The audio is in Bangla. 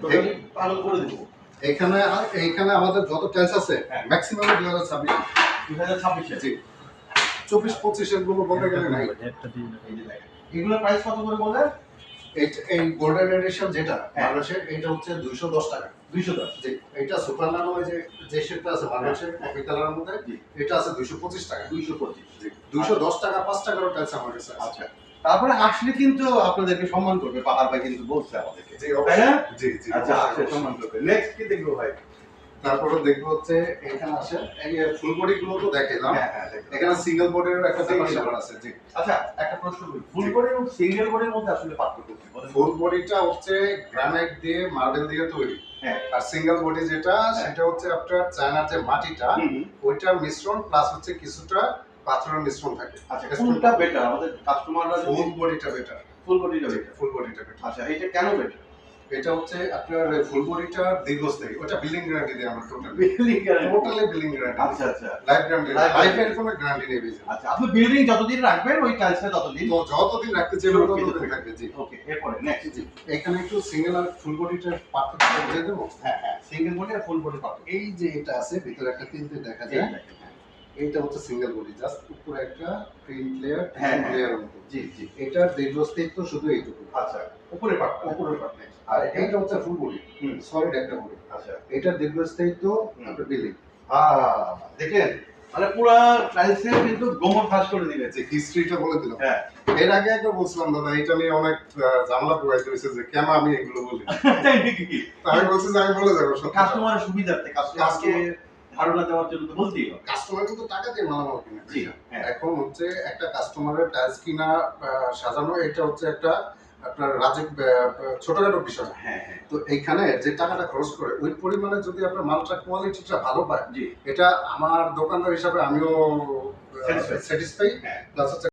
টোটালি পালন করে দেব। এখানে এইখানে আমাদের যত টাইলস আছে ম্যাক্সিমাম 2026 2026 জি 24-25 এর গুলো বলতে গেলে নাই। এই যে দেখেন এগুলোর প্রাইস কত করে বললেন? এই গোল্ডেন এডিশন যেটা বাংলাদেশের এটা হচ্ছে 210 টাকা। 210 জি এটা সুপার ন্যানো যে শেপটা আছে বাংলাদেশের কফি কালারের মধ্যে এটা আছে 225 টাকা। 225 জি 210 টাকা 5 টাকার টাইলস আমার কাছে আছে। আচ্ছা তারপরে আসলে কিন্তু আপনাদেরকে সম্মান করবে পাহাড় ভাই কিন্তু বলছে আমাদেরকে জি তাই না? জি জি আচ্ছা আসলে সম্মান করবে। নেক্সট কি দেখবো ভাই? তারপরে দেখবো হচ্ছে এখানে আসে এই ফুল বডি গুলো তো দেখাইলাম। হ্যাঁ এখানে সিঙ্গেল বডির একটা ব্যাপার আছে জি। আচ্ছা একটা প্রশ্ন করি ফুল বডি এবং সিঙ্গেল বডির মধ্যে আসলে পার্থক্য কি বলেন? ফুল বডিটা হচ্ছে গ্রানাইট দিয়ে মার্বেল দিয়ে তৈরি। হ্যাঁ আর সিঙ্গেল বডি যেটা সেটা হচ্ছে আপনার চায়নার যে মাটিটা ওইটার মিশ্রণ প্লাস হচ্ছে কিছুটা পাথরের মিশ্রণ থাকে। আচ্ছা কোনটা বেটার আমাদের কাস্টমাররা ফুল বডিটা বেটার। ফুল বডিটা বেটার। ফুল বডিটা বেটার। আচ্ছা এটা কেন বেটার? এটা হচ্ছে আপনার ফুল বডিটা দীর্ঘস্থায়ী। ওটা বিল্ডিং গ্যারান্টি দেয় আমরা totally. Building guarantee totally building guarantee. আচ্ছা আচ্ছা লাইফ গ্যারান্টি। লাইফের কোনো গ্যারান্টি নেই বেশি। আচ্ছা আপনি বিল্ডিং যতদিন রাখবেন ওই টাইলসটা ততদিন তো যতদিন রাখতে চাইবেন ততদিন থাকবে জি। ওকে এরপরে নেক্সট জি এখানে একটু সিঙ্গেল আর ফুল বডিটার পার্থক্য বুঝিয়ে দেবো। হ্যাঁ সিঙ্গেল বডি আর ফুল বডি পার্থক্য এই যে এটা আছে ভিতরে একটা তিনটে দেখা যায়। এইটা হচ্ছে সিঙ্গেল বডি জাস্ট উপরে একটা প্রিন্ট লেয়ার লেয়ার মতো। জি জি এটার দীর্ঘস্থায়িত্ব শুধু এইটুকু। আচ্ছা উপরে পার্ট আর এইটা হচ্ছে ফুল বডি সলিড একটা বডি। আচ্ছা এটার দীর্ঘস্থায়িত্ব আপনার বিল্ডিং। দেখেন মানে পুরো টাইলসের কিন্তু গোমর ফাঁস করে দিবে যে হিস্ট্রিটা বলে দিলাম। হ্যাঁ এর আগে একবার বলছিলাম দাদা এটা নিয়ে অনেক ঝামেলা পোহাইতে হয়েছে যে কেন আমি এগুলো বলি। তাই নাকি? আমি বলছি যে আমি বলে যাবো কাস্টমারের সুবিধার্থে কাস্টমারকে ধারণা দেওয়ার জন্য তো বলতেই হবে। কাস্টমার কিন্তু টাকা দিয়ে মালামাল কিনে। জি এখন হচ্ছে একটা কাস্টমারের টাইলস কিনা সাজানো এটা হচ্ছে একটা আপনার ছোটখাটো বিষয়। হ্যাঁ তো এইখানে যে টাকাটা খরচ করে ওই পরিমাণে যদি আপনার মালটা কোয়ালিটিটা ভালো পায় জি এটা আমার দোকানদার হিসাবে আমিও স্যাটিসফাই প্লাস হচ্ছে